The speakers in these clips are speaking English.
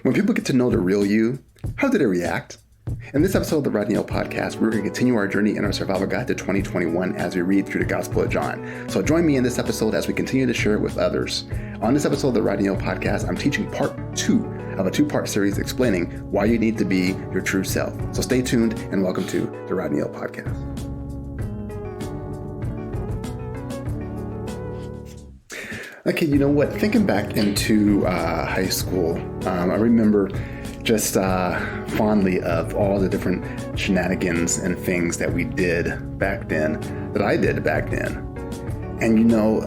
When people get to know the real you, how do they react? In this episode of the Rodney O Podcast, we're going to continue our journey in our survival guide to 2021 as we read through the Gospel of John. So join me in this episode as we continue to share it with others. On this episode of the Rodney O Podcast, I'm teaching part 2 of a 2-part series explaining why you need to be your true self. So stay tuned and welcome to the Rodney O Podcast. Okay, you know what? Thinking back into high school, I remember just fondly of all the different shenanigans and things that we did back then, that I did back then. And you know,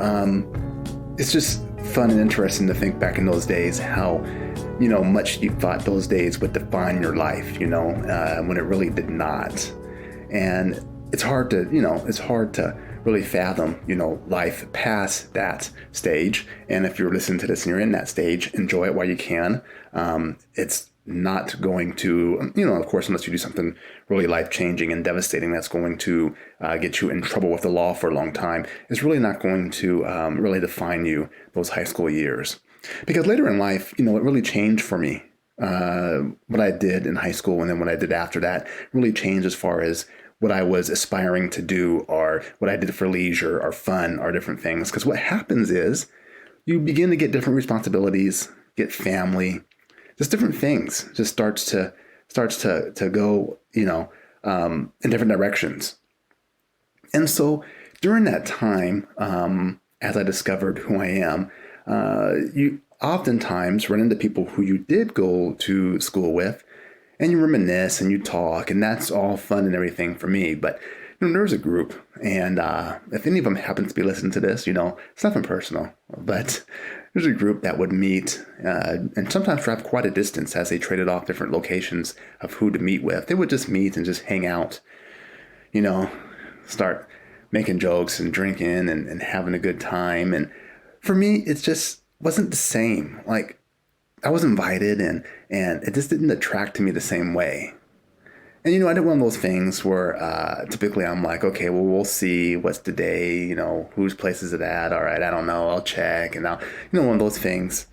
it's just fun and interesting to think back in those days how, you know, much you thought those days would define your life, you know, when it really did not. And it's hard to really fathom, you know, life past that stage. And if you're listening to this and you're in that stage, enjoy it while you can. It's not going to, you know, of course, unless you do something really life-changing and devastating that's going to get you in trouble with the law for a long time, it's really not going to really define you those high school years. Because later in life, you know, it really changed for me. What I did in high school and then what I did after that really changed as far as what I was aspiring to do or what I did for leisure or fun or different things. Because what happens is you begin to get different responsibilities, get family, just different things. Just starts to go, you know, in different directions. And so during that time, as I discovered who I am, you oftentimes run into people who you did go to school with, and you reminisce and you talk, and that's all fun and everything for me. But you know, there's a group, and if any of them happens to be listening to this, you know, it's nothing personal, but there's a group that would meet and sometimes drive quite a distance as they traded off different locations of who to meet with. They would just meet and just hang out, you know, start making jokes and drinking and having a good time. And for me, it just wasn't the same. Like, I was invited and it just didn't attract to me the same way. And, you know, I did one of those things where typically I'm like, okay, well, we'll see what's the day, you know, whose place is it at? All right, I don't know, I'll check. And I'll, you know, one of those things.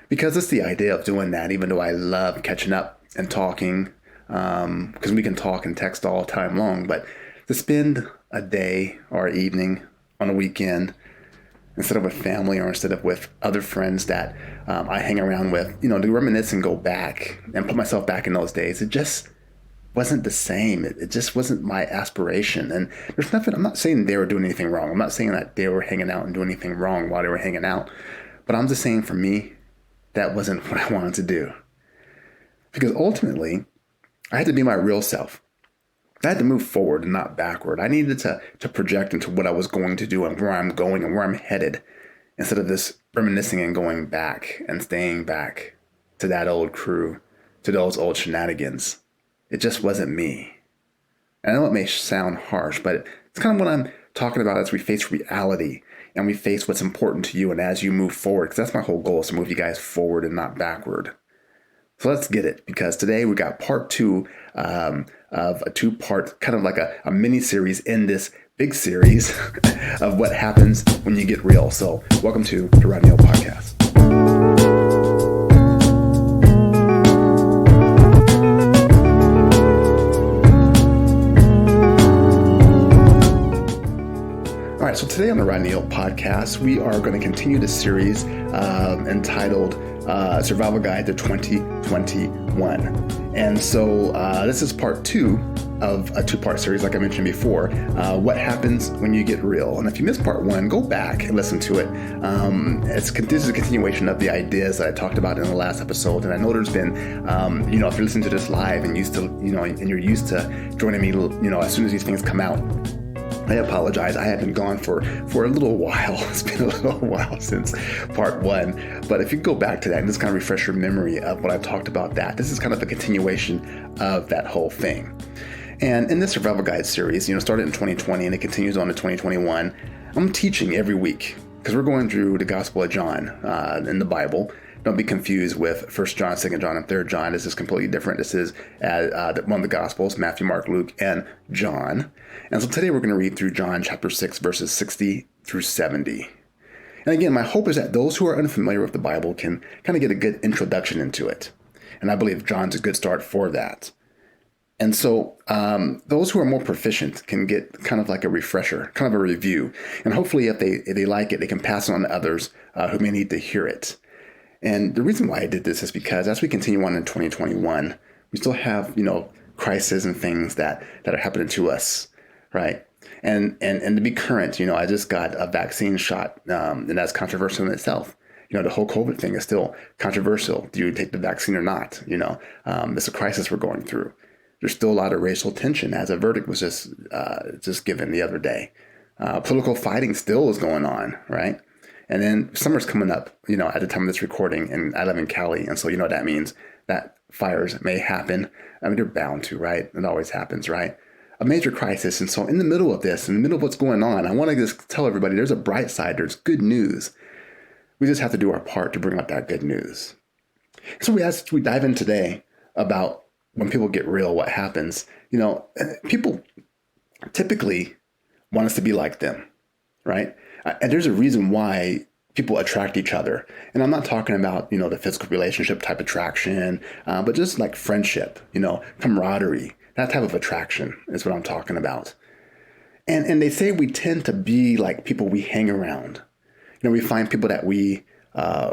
Because it's the idea of doing that, even though I love catching up and talking, because we can talk and text all time long. But to spend a day or evening on a weekend instead of with family or instead of with other friends that I hang around with, you know, to reminisce and go back and put myself back in those days, it just wasn't the same. It just wasn't my aspiration. And there's nothing, I'm not saying they were doing anything wrong. I'm not saying that they were hanging out and doing anything wrong while they were hanging out. But I'm just saying for me, that wasn't what I wanted to do. Because ultimately, I had to be my real self. I had to move forward and not backward. I needed to project into what I was going to do and where I'm going and where I'm headed, instead of this reminiscing and going back and staying back to that old crew, to those old shenanigans. It just wasn't me. And I know it may sound harsh, but it's kind of what I'm talking about as we face reality and we face what's important to you and as you move forward, because that's my whole goal, is to move you guys forward and not backward. So let's get it, because today we got part 2 of a 2-part, kind of like a mini series in this big series of what happens when you get real. So welcome to the Rodney O Podcast. All right, so today on the Rodney O Podcast, we are going to continue this series entitled Survival Guide to 2021. And so this is part 2 of a 2-part series, like I mentioned before, what happens when you get real. And if you missed part 1, go back and listen to it. This is a continuation of the ideas that I talked about in the last episode. And I know there's been, you know, if you're listening to this live and you're used to joining me, you know, as soon as these things come out, I apologize. I have been gone for a little while. It's been a little while since part 1. But if you go back to that and just kind of refresh your memory of what I've talked about that, this is kind of a continuation of that whole thing. And in this Survival Guide series, you know, started in 2020 and it continues on to 2021, I'm teaching every week because we're going through the Gospel of John in the Bible. Don't be confused with 1 John, 2 John, and 3 John. This is completely different. This is one of the Gospels, Matthew, Mark, Luke, and John. And so today we're going to read through John chapter 6, verses 60 through 70. And again, my hope is that those who are unfamiliar with the Bible can kind of get a good introduction into it. And I believe John's a good start for that. And so those who are more proficient can get kind of like a refresher, kind of a review. And hopefully if they like it, they can pass it on to others who may need to hear it. And the reason why I did this is because as we continue on in 2021, we still have, crises and things that are happening to us, right? And to be current, I just got a vaccine shot, and that's controversial in itself. The whole COVID thing is still controversial. Do you take the vaccine or not? It's a crisis we're going through. There's still a lot of racial tension, as a verdict was just given the other day. Political fighting still is going on, right? And then summer's coming up, at the time of this recording, and I live in Cali, and so you know what that means. That fires may happen. I mean, they're bound to, right? It always happens, right? A major crisis. And so in the middle of this, in the middle of what's going on, I want to just tell everybody there's a bright side. There's good news. We just have to do our part to bring out that good news. So we dive in today about when people get real, what happens. People typically want us to be like them, right? And there's a reason why people attract each other. And I'm not talking about, the physical relationship type attraction, but just like friendship, camaraderie, that type of attraction is what I'm talking about. And they say we tend to be like people we hang around. We find people that we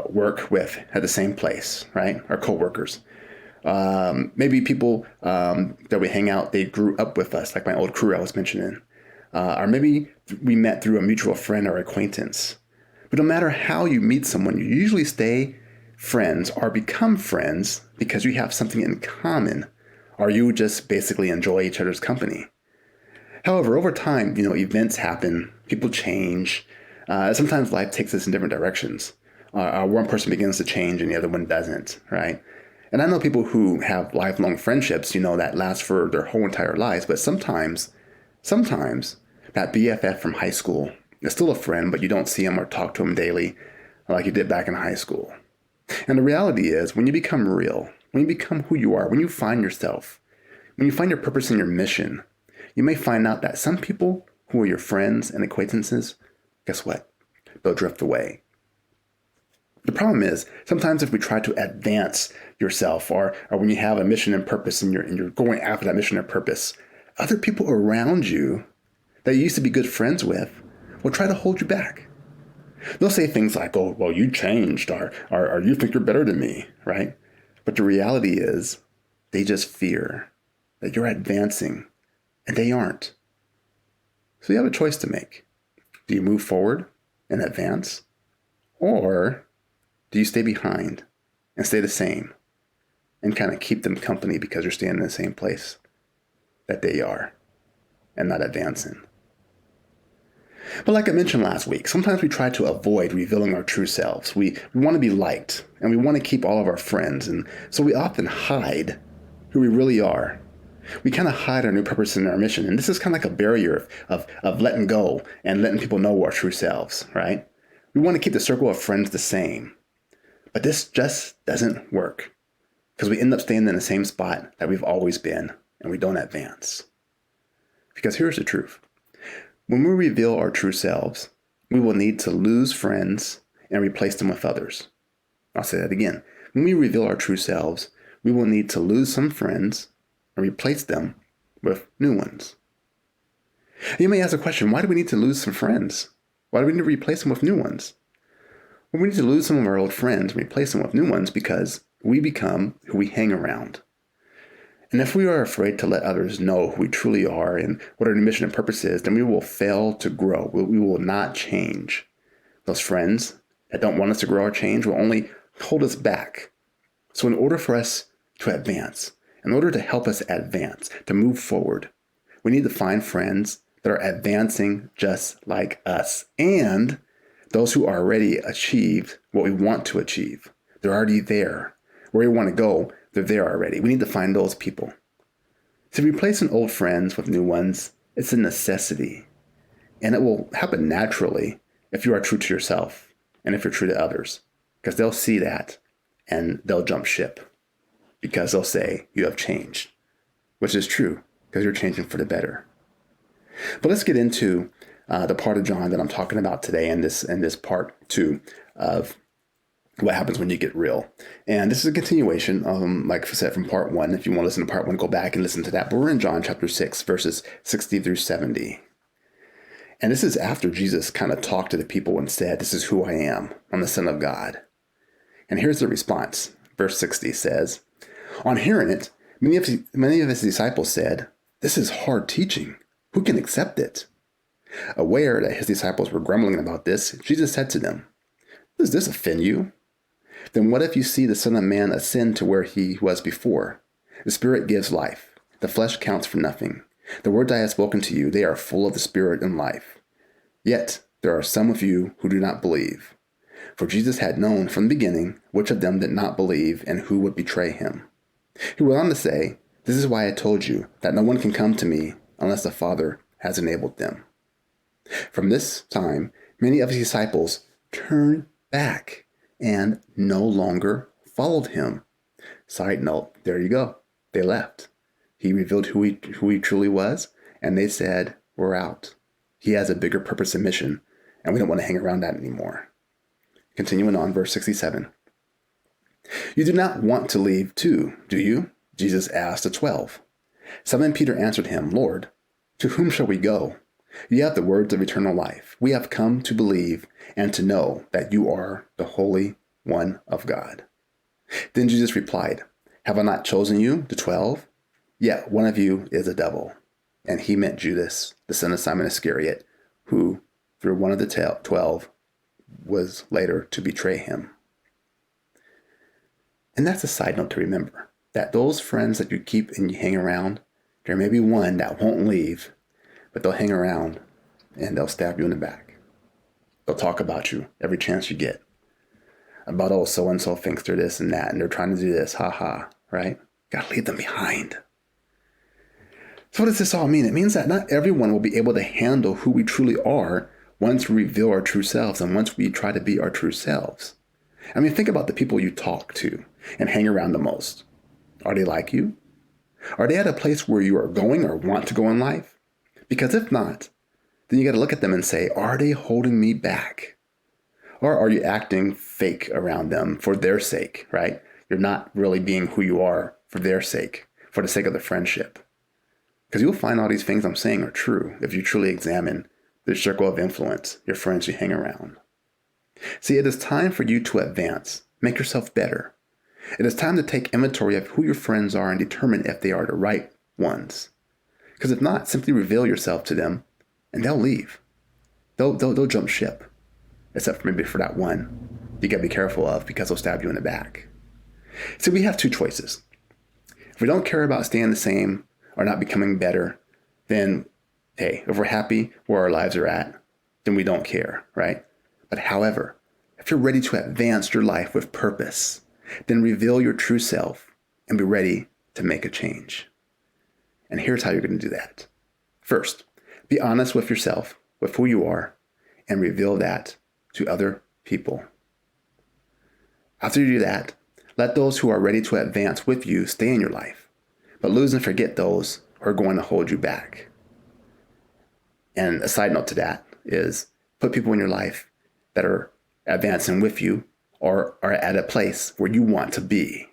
work with at the same place, right? Our coworkers. Maybe people that we hang out, they grew up with us, like my old crew I was mentioning. Or maybe we met through a mutual friend or acquaintance. But no matter how you meet someone, you usually stay friends or become friends because you have something in common, or you just basically enjoy each other's company. However, over time, events happen, people change. Sometimes life takes us in different directions. One person begins to change and the other one doesn't, right? And I know people who have lifelong friendships, that last for their whole entire lives. But sometimes that BFF from high school is still a friend, but you don't see him or talk to him daily like you did back in high school. And the reality is, when you become real, when you become who you are, when you find yourself, when you find your purpose and your mission, you may find out that some people who are your friends and acquaintances, guess what? They'll drift away. The problem is, sometimes if we try to advance yourself or when you have a mission and purpose and you're going after that mission and purpose, other people around you that you used to be good friends with will try to hold you back. They'll say things like, oh, well, you changed, or you think you're better than me, right? But the reality is they just fear that you're advancing and they aren't. So you have a choice to make. Do you move forward and advance? Or do you stay behind and stay the same and kind of keep them company because you're staying in the same place that they are and not advancing? But like I mentioned last week, sometimes we try to avoid revealing our true selves. We want to be liked and we want to keep all of our friends. And so we often hide who we really are. We kind of hide our new purpose and our mission. And this is kind of like a barrier of letting go and letting people know our true selves, right? We want to keep the circle of friends the same. But this just doesn't work because we end up staying in the same spot that we've always been and we don't advance. Because here's the truth. When we reveal our true selves, we will need to lose friends and replace them with others. I'll say that again. When we reveal our true selves, we will need to lose some friends and replace them with new ones. You may ask the question, why do we need to lose some friends? Why do we need to replace them with new ones? Well, we need to lose some of our old friends and replace them with new ones because we become who we hang around. And if we are afraid to let others know who we truly are and what our mission and purpose is, then we will fail to grow. We will not change. Those friends that don't want us to grow or change will only hold us back. So in order for us to advance, in order to help us advance, to move forward, we need to find friends that are advancing just like us and those who already achieved what we want to achieve. They're already there. Where we want to go, they're there already. We need to find those people. So replacing old friends with new ones, it's a necessity. And it will happen naturally if you are true to yourself and if you're true to others. Because they'll see that and they'll jump ship. Because they'll say, you have changed. Which is true, because you're changing for the better. But let's get into the part of John that I'm talking about today in this part 2 of what happens when you get real. And this is a continuation, like I said, from part 1. If you want to listen to part 1, go back and listen to that. But we're in John chapter 6, verses 60 through 70. And this is after Jesus kind of talked to the people and said, "This is who I am. I'm the Son of God." And here's the response. Verse 60 says, "On hearing it, many of his disciples said, 'This is hard teaching. Who can accept it?' Aware that his disciples were grumbling about this, Jesus said to them, 'Does this offend you? Then what if you see the Son of Man ascend to where he was before? The Spirit gives life. The flesh counts for nothing. The words I have spoken to you, they are full of the Spirit and life. Yet there are some of you who do not believe.' For Jesus had known from the beginning which of them did not believe and who would betray him. He went on to say, 'This is why I told you that no one can come to me unless the Father has enabled them.' From this time, many of his disciples turned back and no longer followed him." Side note, there you go. They left. He revealed who he truly was, and they said, "We're out. He has a bigger purpose and mission, and we don't want to hang around that anymore." Continuing on, verse 67. "You do not want to leave too, do you?" Jesus asked the 12. Simon Peter answered him, "Lord, to whom shall we go? You have the words of eternal life. We have come to believe and to know that you are the Holy One of God." Then Jesus replied, "Have I not chosen you, the 12? Yet one of you is a devil." And he meant Judas, the son of Simon Iscariot, who, through one of the 12, was later to betray him. And that's a side note to remember, that those friends that you keep and you hang around, there may be one that won't leave, but they'll hang around and they'll stab you in the back. They'll talk about you every chance you get. About, "Oh, so-and-so thinks they're this and that, and they're trying to do this, ha-ha," right? Gotta leave them behind. So what does this all mean? It means that not everyone will be able to handle who we truly are once we reveal our true selves and once we try to be our true selves. I mean, think about the people you talk to and hang around the most. Are they like you? Are they at a place where you are going or want to go in life? Because if not, then you got to look at them and say, are they holding me back? Or are you acting fake around them for their sake, right? You're not really being who you are for their sake, for the sake of the friendship. Because you'll find all these things I'm saying are true if you truly examine the circle of influence, your friends you hang around. See, it is time for you to advance, make yourself better. It is time to take inventory of who your friends are and determine if they are the right ones. Because if not, simply reveal yourself to them and they'll leave. They'll jump ship. Except for maybe for that one you got to be careful of because they'll stab you in the back. See, we have two choices. If we don't care about staying the same or not becoming better, then, hey, if we're happy where our lives are at, then we don't care, right? But however, if you're ready to advance your life with purpose, then reveal your true self and be ready to make a change. And here's how you're going to do that. First, be honest with yourself, with who you are, and reveal that to other people. After you do that, let those who are ready to advance with you stay in your life, but lose and forget those who are going to hold you back. And a side note to that is put people in your life that are advancing with you or are at a place where you want to be.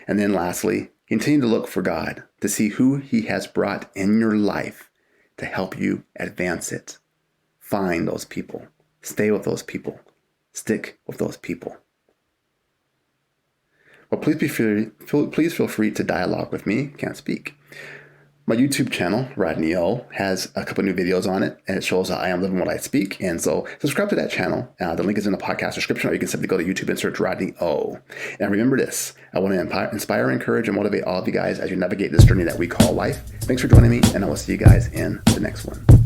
And then lastly, continue to look for God to see who He has brought in your life to help you advance it. Find those people. Stay with those people. Stick with those people. Well, please feel free to dialogue with me. Can't speak. My YouTube channel, Rodney O, has a couple new videos on it, and it shows how I am living what I speak. And so subscribe to that channel. The link is in the podcast description, or you can simply go to YouTube and search Rodney O. And remember this, I want to inspire, encourage, and motivate all of you guys as you navigate this journey that we call life. Thanks for joining me, and I will see you guys in the next one.